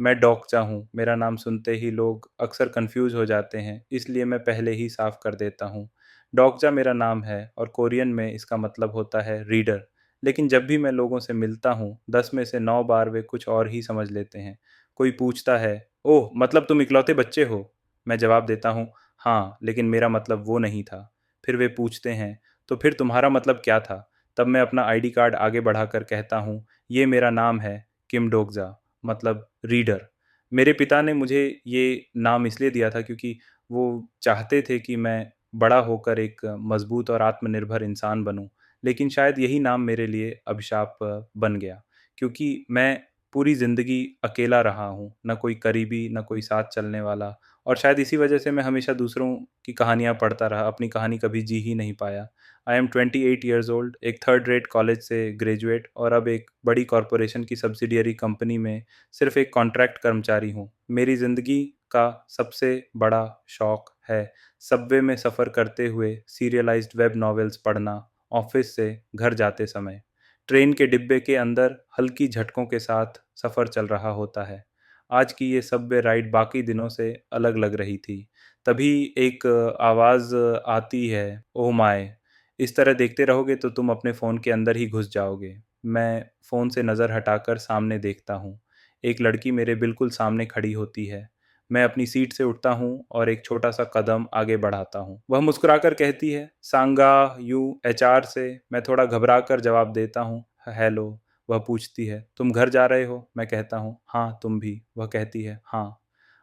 मैं डोकचा हूँ। मेरा नाम सुनते ही लोग अक्सर कन्फ्यूज़ हो जाते हैं, इसलिए मैं पहले ही साफ़ कर देता हूँ। डोकजा मेरा नाम है और कोरियन में इसका मतलब होता है रीडर। लेकिन जब भी मैं लोगों से मिलता हूँ, 10 में से 9 बार वे कुछ और ही समझ लेते हैं। कोई पूछता है, "ओह! मतलब तुम इकलौते बच्चे हो?" मैं जवाब देता हूँ, "हाँ, लेकिन मेरा मतलब वो नहीं था।" फिर वे पूछते हैं, "तो फिर तुम्हारा मतलब क्या था?" तब मैं अपना आईडी कार्ड आगे बढ़ाकर कहता हूँ, "ये मेरा नाम है, किम डोकजा, मतलब रीडर।" मेरे पिता ने मुझे ये नाम इसलिए दिया था क्योंकि वो चाहते थे कि मैं बड़ा होकर एक मज़बूत और आत्मनिर्भर इंसान बनूँ। लेकिन शायद यही नाम मेरे लिए अभिशाप बन गया, क्योंकि मैं पूरी ज़िंदगी अकेला रहा हूँ, ना कोई करीबी, ना कोई साथ चलने वाला, और शायद इसी वजह से मैं हमेशा दूसरों की कहानियाँ पढ़ता रहा, अपनी कहानी कभी जी ही नहीं पाया। आई एम 28 ईयर्स ओल्ड, एक थर्ड रेट कॉलेज से ग्रेजुएट और अब एक बड़ी कॉरपोरेशन की सब्सिडियरी कंपनी में सिर्फ एक कॉन्ट्रैक्ट कर्मचारी हूँ। मेरी ज़िंदगी का सबसे बड़ा शौक है सबवे में सफ़र करते हुए सीरियलाइज्ड वेब नॉवेल्स पढ़ना, ऑफिस से घर जाते समय। ट्रेन के डिब्बे के अंदर हल्की झटकों के साथ सफ़र चल रहा होता है। आज की ये सबवे राइड बाकी दिनों से अलग लग रही थी। तभी एक आवाज़ आती है, ओह माय! इस तरह देखते रहोगे तो तुम अपने फ़ोन के अंदर ही घुस जाओगे। मैं फ़ोन से नज़र हटाकर सामने देखता हूँ। एक लड़की मेरे बिल्कुल सामने खड़ी होती है। मैं अपनी सीट से उठता हूँ और एक छोटा-सा कदम आगे बढ़ाता हूँ। वह मुस्कुराकर कहती है, "सांगा यू एचआर से?" मैं थोड़ा घबराकर जवाब देता हूँ, "हेलो।" वह पूछती है, "तुम घर जा रहे हो?" मैं कहता हूँ, "हाँ, तुम भी?" वह कहती है, "हाँ।"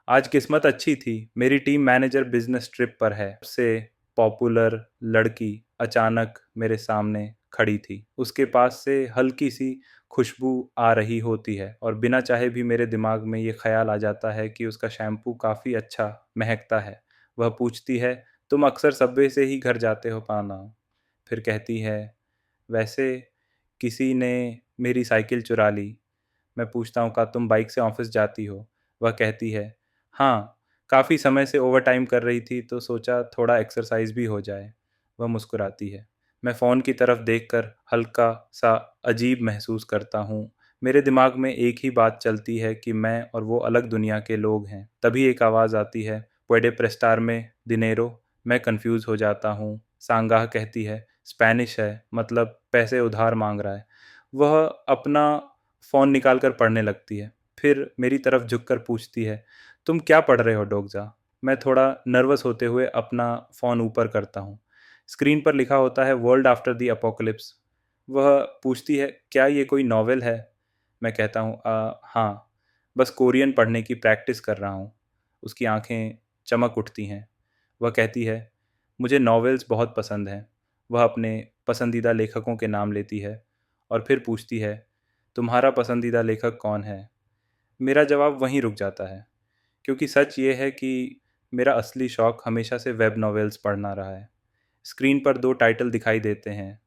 आज किस्मत अच्छी थी। मेरी टीम मैनेजर बिज़नेस ट्रिप पर है। सबसे पॉपुलर लड़की अचानक मेरे सामने खड़ी थी। उसके पास से हल्की-सी खुशबू आ रही होती है और बिना चाहे भी मेरे दिमाग में ये ख़्याल आ जाता है कि उसका शैम्पू काफ़ी अच्छा महकता है। वह पूछती है, "तुम अक्सर सबवे से ही घर जाते हो पाना?" फिर कहती है, "वैसे किसी ने मेरी साइकिल चुरा ली।" मैं पूछता हूँ, "क्या तुम बाइक से ऑफ़िस जाती हो?" वह कहती है, "हाँ, काफ़ी समय से ओवरटाइम कर रही थी तो सोचा थोड़ा एक्सरसाइज़ भी हो जाए।" वह मुस्कुराती है। मैं फ़ोन की तरफ देखकर हल्का-सा अजीब महसूस करता हूँ। मेरे दिमाग में एक ही बात चलती है कि मैं और वो अलग दुनिया के लोग हैं। तभी एक आवाज़ आती है, "पुएडे प्रेस्टारमे दिनेरो?" मैं कन्फ्यूज़ हो जाता हूँ। सांगाह कहती है, "स्पेनिश है, मतलब पैसे उधार माँग रहा है।" वह अपना फ़ोन निकाल कर पढ़ने लगती है। फिर मेरी तरफ झुककर पूछती है, "तुम क्या पढ़ रहे हो डोकजा?" मैं थोड़ा नर्वस होते हुए अपना फ़ोन ऊपर करता हूँ। स्क्रीन पर लिखा होता है, वर्ल्ड आफ्टर द एपोकलिप्स। वह पूछती है, "क्या ये कोई नॉवेल है?" मैं कहता हूँ, हाँ, बस कोरियन पढ़ने की प्रैक्टिस कर रहा हूँ।" उसकी आँखें चमक उठती हैं। वह कहती है, "मुझे नॉवेल्स बहुत पसंद हैं।" वह अपने पसंदीदा लेखकों के नाम लेती है और फिर पूछती है, "तुम्हारा पसंदीदा लेखक कौन है?" मेरा जवाब वहीं रुक जाता है, क्योंकि सच ये है कि मेरा असली शौक हमेशा से वेब नॉवेल्स पढ़ना रहा है। स्क्रीन पर 2 टाइटल दिखाई देते हैं,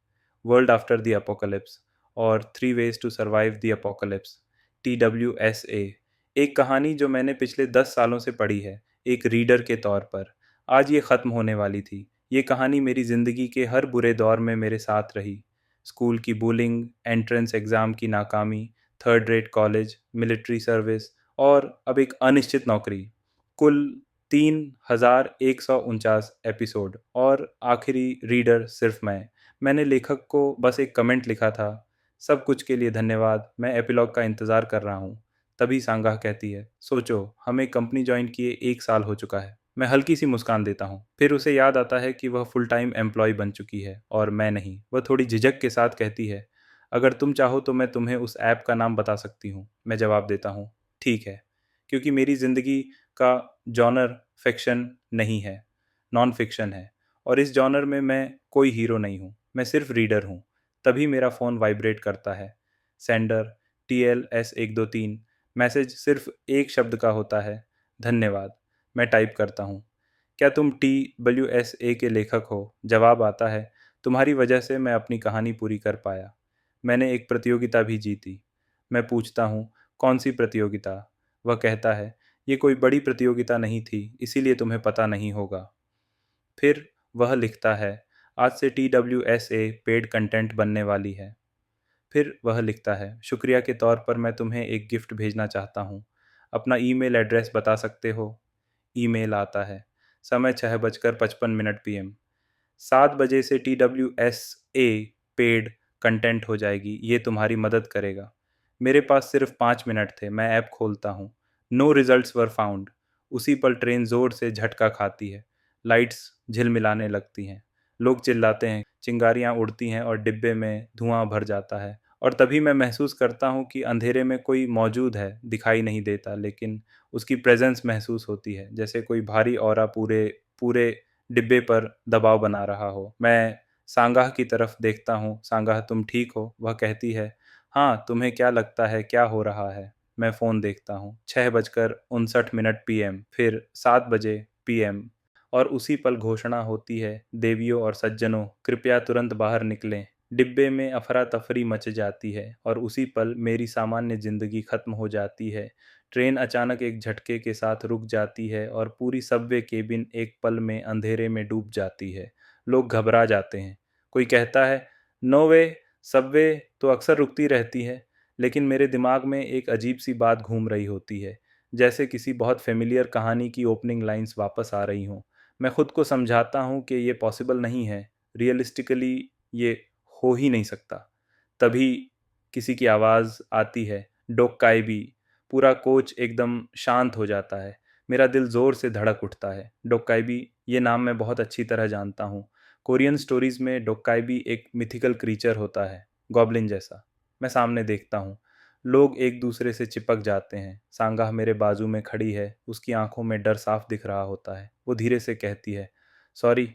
वर्ल्ड आफ्टर द एपोकलिप्स और 3 ways to survive the apocalypse, TWSA। एक कहानी जो मैंने पिछले 10 सालों से पढ़ी है, एक रीडर के तौर पर। आज ये ख़त्म होने वाली थी। ये कहानी मेरी ज़िंदगी के हर बुरे दौर में मेरे साथ रही। स्कूल की बुलिंग, एंट्रेंस एग्ज़ाम की नाकामी, third rate college, military service और अब एक अनिश्चित नौकरी। कुल 3149 एपिसोड और आखिरी रीडर सिर्फ मैं। मैंने लेखक को बस एक कमेंट लिखा था, "सब कुछ के लिए धन्यवाद, मैं एपिलॉग का इंतज़ार कर रहा हूँ।" तभी सांगाह कहती है, "सोचो, हमें कंपनी जॉइन किए 1 साल हो चुका है।" मैं हल्की सी मुस्कान देता हूँ। फिर उसे याद आता है कि वह फुल टाइम एम्प्लॉय बन चुकी है और मैं नहीं। वह थोड़ी झिझक के साथ कहती है, "अगर तुम चाहो तो मैं तुम्हें उस ऐप का नाम बता सकती हूँ।" मैं जवाब देता हूँ, "ठीक है।" क्योंकि मेरी ज़िंदगी का जॉनर फ़िक्शन नहीं है, नॉन फ़िक्शन है और इस जॉनर में मैं कोई हीरो नहीं हूँ, मैं सिर्फ़ रीडर हूँ। तभी मेरा फ़ोन वाइब्रेट करता है। Sender TLS123। मैसेज सिर्फ़ एक शब्द का होता है, "धन्यवाद।" मैं टाइप करता हूँ, "क्या तुम TWSA के लेखक हो?" जवाब आता है, "तुम्हारी वजह से मैं अपनी कहानी पूरी कर पाया। मैंने एक प्रतियोगिता भी जीती।" मैं पूछता हूँ, "कौन सी प्रतियोगिता?" वह कहता है, "ये कोई बड़ी प्रतियोगिता नहीं थी, इसीलिए तुम्हें पता नहीं होगा।" फिर वह लिखता है, "आज से TWSA पेड कंटेंट बनने वाली है।" फिर वह लिखता है, "शुक्रिया के तौर पर मैं तुम्हें एक गिफ्ट भेजना चाहता हूँ। अपना ईमेल एड्रेस बता सकते हो? ईमेल आता है। समय 6:55 PM। 7 बजे से TWSA पेड कंटेंट हो जाएगी, ये तुम्हारी मदद करेगा। मेरे पास सिर्फ 5 मिनट थे, मैं ऐप खोलता हूँ। No results were found. उसी पल ट्रेन जोर से झटका खाती है। लाइट्स झिलमिलाने लगती हैं। लोग चिल्लाते हैं, चिंगारियाँ उड़ती हैं और डिब्बे में धुआं भर जाता है। और तभी मैं महसूस करता हूँ कि अंधेरे में कोई मौजूद है, दिखाई नहीं देता, लेकिन उसकी प्रेजेंस महसूस होती है, जैसे कोई भारी ऑरा पूरे पूरे डिब्बे पर दबाव बना रहा हो। मैं सांगाह की तरफ देखता हूँ। सांगाह, तुम ठीक हो? वह कहती है, हाँ, तुम्हें क्या लगता है क्या हो रहा है? मैं फ़ोन देखता हूँ। 6:59 PM, फिर 7 बजे PM, और उसी पल घोषणा होती है, देवियों और सज्जनों, कृपया तुरंत बाहर निकलें। डिब्बे में अफरा तफरी मच जाती है और उसी पल मेरी सामान्य जिंदगी खत्म हो जाती है। ट्रेन अचानक एक झटके के साथ रुक जाती है और पूरी सबवे केबिन एक पल में अंधेरे में डूब जाती है। लोग घबरा जाते हैं। कोई कहता है, नो वे, सबवे तो अक्सर रुकती रहती है। लेकिन मेरे दिमाग में एक अजीब सी बात घूम रही होती है, जैसे किसी बहुत फेमिलियर कहानी की ओपनिंग लाइंस वापस आ रही हों। मैं खुद को समझाता हूँ कि ये पॉसिबल नहीं है, रियलिस्टिकली ये हो ही नहीं सकता। तभी किसी की आवाज़ आती है, डोक्काइबी। पूरा कोच एकदम शांत हो जाता है। मेरा दिल ज़ोर से धड़क उठता है। डोक्काइबी, ये नाम मैं बहुत अच्छी तरह जानता हूँ। कोरियन स्टोरीज़ में डोक्काइबी एक मिथिकल क्रीचर होता है, गॉब्लिन जैसा। मैं सामने देखता हूँ। लोग एक दूसरे से चिपक जाते हैं। सांगाह मेरे बाजू में खड़ी है, उसकी आंखों में डर साफ दिख रहा होता है। वो धीरे से कहती है, सॉरी।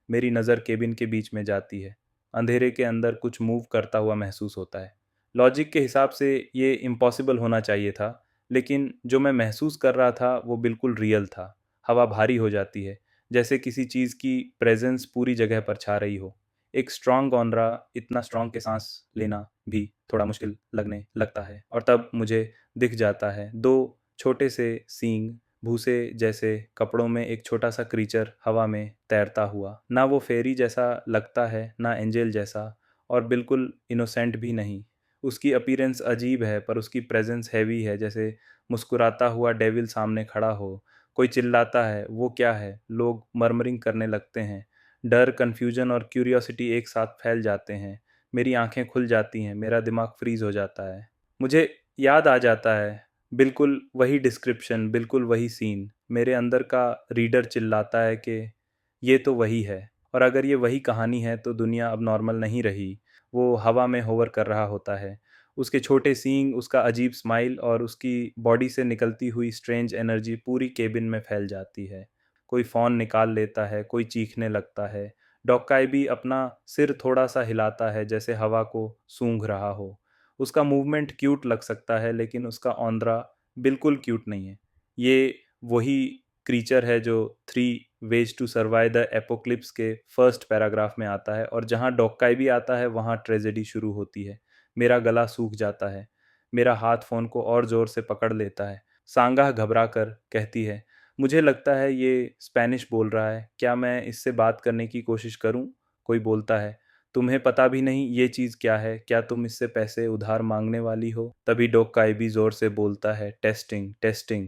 मेरी नज़र केबिन के बीच में जाती है। अंधेरे के अंदर कुछ मूव करता हुआ महसूस होता है। लॉजिक के हिसाब से ये इम्पॉसिबल होना चाहिए था, लेकिन जो मैं महसूस कर रहा था वो बिल्कुल रियल था। हवा भारी हो जाती है, जैसे किसी चीज़ की प्रेजेंस पूरी जगह पर छा रही हो। एक स्ट्रॉन्ग ऑनरा, इतना स्ट्रॉन्ग के सांस लेना भी थोड़ा मुश्किल लगने लगता है। और तब मुझे दिख जाता है, दो छोटे से सींग, भूसे जैसे कपड़ों में एक छोटा सा क्रीचर हवा में तैरता हुआ। ना वो फेरी जैसा लगता है, ना एंजल जैसा, और बिल्कुल इनोसेंट भी नहीं। उसकी अपीयरेंस अजीब है, पर उसकी प्रेजेंस हैवी है, जैसे मुस्कुराता हुआ डेविल सामने खड़ा हो। कोई चिल्लाता है, वो क्या है? लोग मर्मरिंग करने लगते हैं। डर, कन्फ्यूजन और क्यूरियोसिटी एक साथ फैल जाते हैं। मेरी आंखें खुल जाती हैं, मेरा दिमाग फ्रीज हो जाता है। मुझे याद आ जाता है, बिल्कुल वही डिस्क्रिप्शन, बिल्कुल वही सीन। मेरे अंदर का रीडर चिल्लाता है कि ये तो वही है। और अगर ये वही कहानी है तो दुनिया अब नॉर्मल नहीं रही। वो हवा में होवर कर रहा होता है। उसके छोटे सींग, उसका अजीब स्माइल और उसकी बॉडी से निकलती हुई स्ट्रेंज एनर्जी पूरी केबिन में फैल जाती है। कोई फ़ोन निकाल लेता है, कोई चीखने लगता है। डॉक्काई भी अपना सिर थोड़ा सा हिलाता है, जैसे हवा को सूंघ रहा हो। उसका मूवमेंट क्यूट लग सकता है, लेकिन उसका औंदरा बिल्कुल क्यूट नहीं है। ये वही क्रीचर है जो three ways to survive the apocalypse के फर्स्ट पैराग्राफ में आता है, और जहाँ डॉक्काई भी आता है वहाँ ट्रेजेडी शुरू होती है। मेरा गला सूख जाता है। मेरा हाथ फ़ोन को और ज़ोर से पकड़ लेता है। सांगाह घबरा कर कहती है, मुझे लगता है ये स्पेनिश बोल रहा है, क्या मैं इससे बात करने की कोशिश करूं? कोई बोलता है, तुम्हें पता भी नहीं ये चीज़ क्या है? क्या तुम इससे पैसे उधार मांगने वाली हो? तभी डोक्काई भी ज़ोर से बोलता है, टेस्टिंग टेस्टिंग।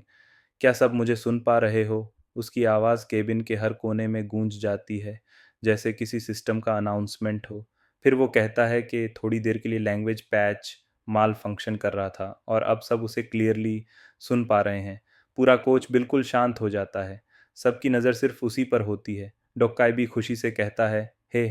क्या सब मुझे सुन पा रहे हो? उसकी आवाज़ केबिन के हर कोने में गूंज जाती है, जैसे किसी सिस्टम का अनाउंसमेंट हो। फिर वो कहता है कि थोड़ी देर के लिए लैंग्वेज पैच माल फंक्शन कर रहा था और अब सब उसे क्लियरली सुन पा रहे हैं। पूरा कोच बिल्कुल शांत हो जाता है। सबकी नज़र सिर्फ उसी पर होती है। डोक्काई भी खुशी से कहता है, हे,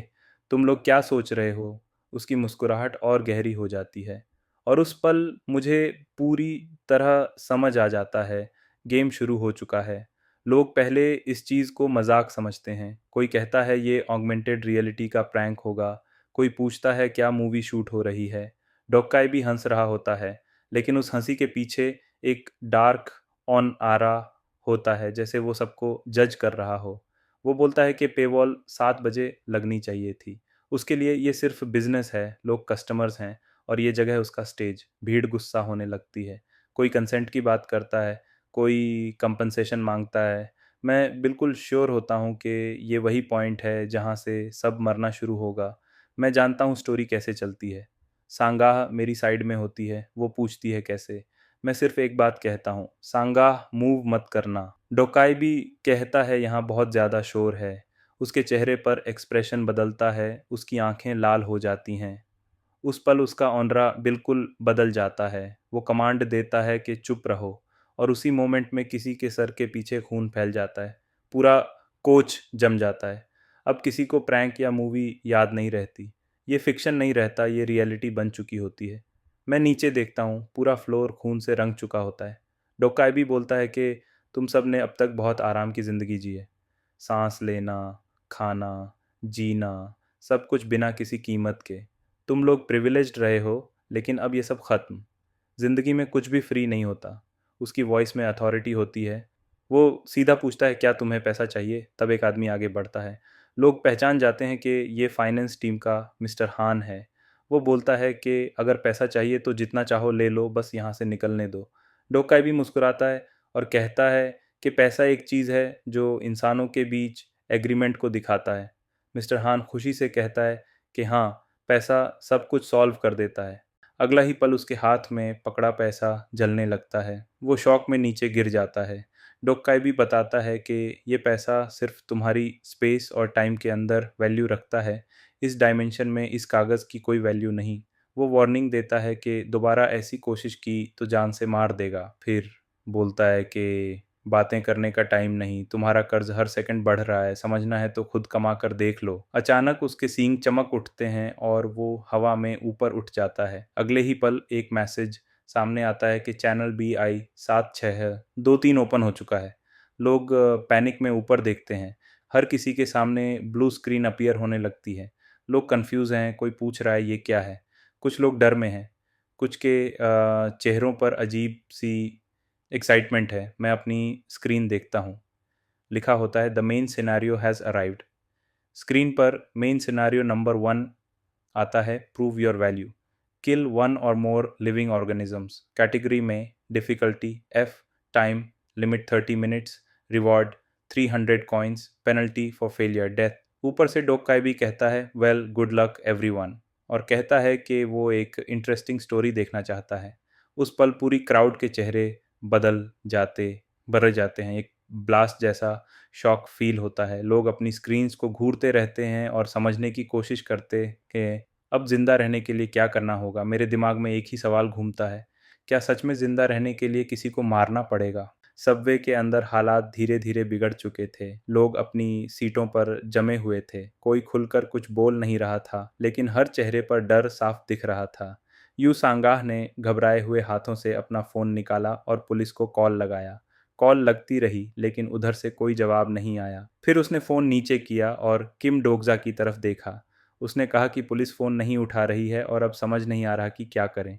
तुम लोग क्या सोच रहे हो? उसकी मुस्कुराहट और गहरी हो जाती है। और उस पल मुझे पूरी तरह समझ आ जाता है, गेम शुरू हो चुका है। लोग पहले इस चीज़ को मजाक समझते हैं। कोई कहता है ये ऑगमेंटेड रियलिटी का प्रैंक होगा। कोई पूछता है क्या मूवी शूट हो रही है। डोक्काई भी हंस रहा होता है, लेकिन उस हंसी के पीछे एक डार्क ऑन आ रहा होता है, जैसे वो सबको जज कर रहा हो। वो बोलता है कि पेवॉल 7 बजे लगनी चाहिए थी। उसके लिए ये सिर्फ बिजनेस है, लोग कस्टमर्स हैं, और ये जगह उसका स्टेज। भीड़ गुस्सा होने लगती है। कोई कंसेंट की बात करता है, कोई कंपनसेशन मांगता है। मैं बिल्कुल श्योर होता हूँ कि ये वही पॉइंट है जहाँ से सब मरना शुरू होगा। मैं जानता हूँ स्टोरी कैसे चलती है। सांगाह मेरी साइड में होती है। वो पूछती है कैसे। मैं सिर्फ एक बात कहता हूँ, सांगा मूव मत करना। डोकाई भी कहता है यहाँ बहुत ज़्यादा शोर है। उसके चेहरे पर एक्सप्रेशन बदलता है, उसकी आंखें लाल हो जाती हैं। उस पल उसका ऑनरा बिल्कुल बदल जाता है। वो कमांड देता है कि चुप रहो, और उसी मोमेंट में किसी के सर के पीछे खून फैल जाता है। पूरा कोच जम जाता है। अब किसी को प्रैंक या मूवी याद नहीं रहती। ये फिक्शन नहीं रहता, ये रियलिटी बन चुकी होती है। मैं नीचे देखता हूँ, पूरा फ्लोर खून से रंग चुका होता है। डोकाई भी बोलता है कि तुम सब ने अब तक बहुत आराम की ज़िंदगी जी है। सांस लेना, खाना, जीना, सब कुछ बिना किसी कीमत के। तुम लोग प्रिविलेज्ड रहे हो, लेकिन अब ये सब खत्म। जिंदगी में कुछ भी फ्री नहीं होता। उसकी वॉइस में अथॉरिटी होती है। वो सीधा पूछता है, क्या तुम्हें पैसा चाहिए? तब एक आदमी आगे बढ़ता है। लोग पहचान जाते हैं कि ये फाइनेंस टीम का मिस्टर हान है। वो बोलता है कि अगर पैसा चाहिए तो जितना चाहो ले लो, बस यहाँ से निकलने दो। डोकाई भी मुस्कुराता है और कहता है कि पैसा एक चीज़ है जो इंसानों के बीच एग्रीमेंट को दिखाता है। मिस्टर हान खुशी से कहता है कि हाँ, पैसा सब कुछ सॉल्व कर देता है। अगला ही पल उसके हाथ में पकड़ा पैसा जलने लगता है। वो शॉक में नीचे गिर जाता है। डोक्काई भी बताता है कि ये पैसा सिर्फ तुम्हारी स्पेस और टाइम के अंदर वैल्यू रखता है। इस डायमेंशन में इस कागज़ की कोई वैल्यू नहीं। वो वार्निंग देता है कि दोबारा ऐसी कोशिश की तो जान से मार देगा। फिर बोलता है कि बातें करने का टाइम नहीं, तुम्हारा कर्ज हर सेकंड बढ़ रहा है, समझना है तो खुद कमा कर देख लो। अचानक उसके सींग चमक उठते हैं और वो हवा में ऊपर उठ जाता है। अगले ही पल एक मैसेज सामने आता है कि चैनल BI 7623 ओपन हो चुका है। लोग पैनिक में ऊपर देखते हैं। हर किसी के सामने ब्लू स्क्रीन अपीयर होने लगती है। लोग कंफ्यूज हैं, कोई पूछ रहा है ये क्या है। कुछ लोग डर में हैं, कुछ के चेहरों पर अजीब सी एक्साइटमेंट है। मैं अपनी स्क्रीन देखता हूँ। लिखा होता है, the main scenario has arrived. Screen पर मेन सिनेरियो नंबर 1 आता है, प्रूव योर वैल्यू, किल 1 और मोर लिविंग ऑर्गेनिजम्स। कैटेगरी में difficulty F, time limit 30 minutes, reward 300 coins, penalty for failure death. ऊपर से डोक्काई भी कहता है, वेल गुड लक एवरीवन, और कहता है कि वो एक इंटरेस्टिंग स्टोरी देखना चाहता है। उस पल पूरी क्राउड के चेहरे बदल जाते बदल जाते हैं। एक ब्लास्ट जैसा शॉक फील होता है। लोग अपनी स्क्रीन्स को घूरते रहते हैं और समझने की कोशिश करते कि अब जिंदा रहने के लिए क्या करना होगा। मेरे दिमाग में एक ही सवाल घूमता है, क्या सच में जिंदा रहने के लिए किसी को मारना पड़ेगा? सबवे के अंदर हालात धीरे धीरे बिगड़ चुके थे। लोग अपनी सीटों पर जमे हुए थे। कोई खुलकर कुछ बोल नहीं रहा था, लेकिन हर चेहरे पर डर साफ दिख रहा था। यू सांगाह ने घबराए हुए हाथों से अपना फ़ोन निकाला और पुलिस को कॉल लगाया। कॉल लगती रही, लेकिन उधर से कोई जवाब नहीं आया। फिर उसने फ़ोन नीचे किया और किम डोगजा की तरफ देखा। उसने कहा कि पुलिस फ़ोन नहीं उठा रही है और अब समझ नहीं आ रहा कि क्या करें।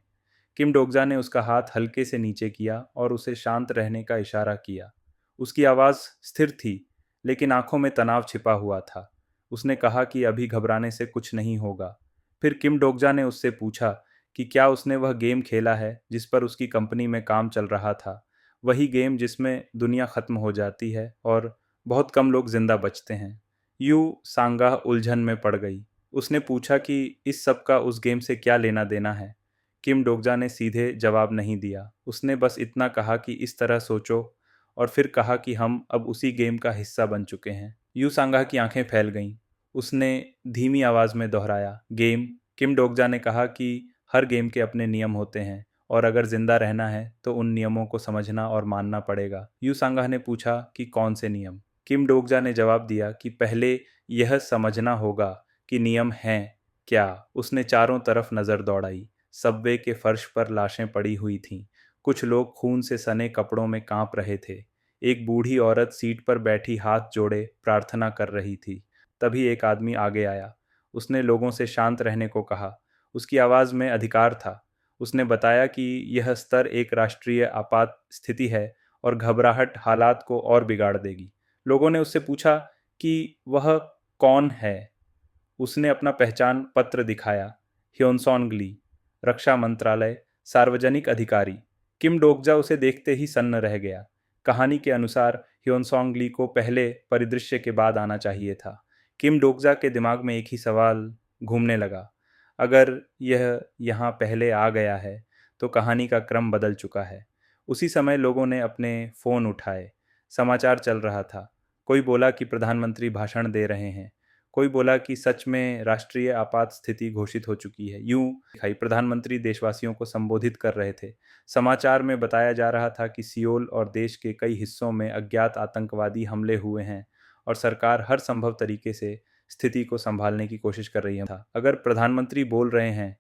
किम डोगजा ने उसका हाथ हल्के से नीचे किया और उसे शांत रहने का इशारा किया। उसकी आवाज़ स्थिर थी, लेकिन आंखों में तनाव छिपा हुआ था। उसने कहा कि अभी घबराने से कुछ नहीं होगा। फिर किम डोगजा ने उससे पूछा कि क्या उसने वह गेम खेला है जिस पर उसकी कंपनी में काम चल रहा था, वही गेम जिसमें दुनिया ख़त्म हो जाती है और बहुत कम लोग जिंदा बचते हैं। यू सांगा उलझन में पड़ गई। उसने पूछा कि इस सब का उस गेम से क्या लेना देना है। किम डोगजा ने सीधे जवाब नहीं दिया। उसने बस इतना कहा कि इस तरह सोचो, और फिर कहा कि हम अब उसी गेम का हिस्सा बन चुके हैं। यू सांगा की आंखें फैल गईं। उसने धीमी आवाज़ में दोहराया, गेम। किम डोगजा ने कहा कि हर गेम के अपने नियम होते हैं, और अगर जिंदा रहना है तो उन नियमों को समझना और मानना पड़ेगा। यू सांगा ने पूछा कि कौन से नियम? किम डोगजा ने जवाब दिया कि पहले यह समझना होगा कि नियम हैं क्या। उसने चारों तरफ नज़र दौड़ाई। सबवे के फर्श पर लाशें पड़ी हुई थीं। कुछ लोग खून से सने कपड़ों में कांप रहे थे। एक बूढ़ी औरत सीट पर बैठी हाथ जोड़े प्रार्थना कर रही थी। तभी एक आदमी आगे आया। उसने लोगों से शांत रहने को कहा। उसकी आवाज़ में अधिकार था। उसने बताया कि यह स्तर एक राष्ट्रीय आपात स्थिति है और घबराहट हालात को और बिगाड़ देगी। लोगों ने उससे पूछा कि वह कौन है। उसने अपना पहचान पत्र दिखाया, ह्योनसॉन्ग ली, रक्षा मंत्रालय, सार्वजनिक अधिकारी। किम डोगजा उसे देखते ही सन्न रह गया। कहानी के अनुसार ह्योनसॉन्ग ली को पहले परिदृश्य के बाद आना चाहिए था। किम डोगजा के दिमाग में एक ही सवाल घूमने लगा, अगर यह यहाँ पहले आ गया है तो कहानी का क्रम बदल चुका है। उसी समय लोगों ने अपने फ़ोन उठाए। समाचार चल रहा था। कोई बोला कि प्रधानमंत्री भाषण दे रहे हैं। कोई बोला कि सच में राष्ट्रीय आपात स्थिति घोषित हो चुकी है। यूं दिखाई प्रधानमंत्री देशवासियों को संबोधित कर रहे थे। समाचार में बताया जा रहा था कि सियोल और देश के कई हिस्सों में अज्ञात आतंकवादी हमले हुए हैं और सरकार हर संभव तरीके से स्थिति को संभालने की कोशिश कर रही था। अगर प्रधानमंत्री बोल रहे हैं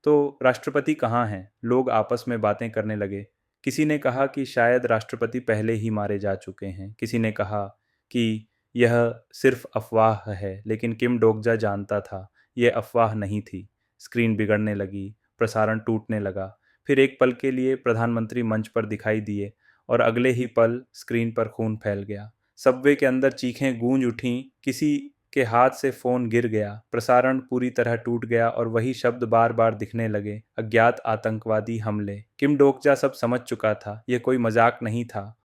तो राष्ट्रपति कहाँ हैं? लोग आपस में बातें करने लगे। किसी ने कहा कि शायद राष्ट्रपति पहले ही मारे जा चुके हैं। किसी ने कहा कि यह सिर्फ अफवाह है, लेकिन किम डोकजा जानता था यह अफवाह नहीं थी। स्क्रीन बिगड़ने लगी, प्रसारण टूटने लगा। फिर एक पल के लिए प्रधानमंत्री मंच पर दिखाई दिए और अगले ही पल स्क्रीन पर खून फैल गया। सबवे के अंदर चीखें गूंज उठीं, किसी के हाथ से फोन गिर गया, प्रसारण पूरी तरह टूट गया और वही शब्द बार बार दिखने लगे, अज्ञात आतंकवादी हमले। किम डोकजा सब समझ चुका था, यह कोई मजाक नहीं था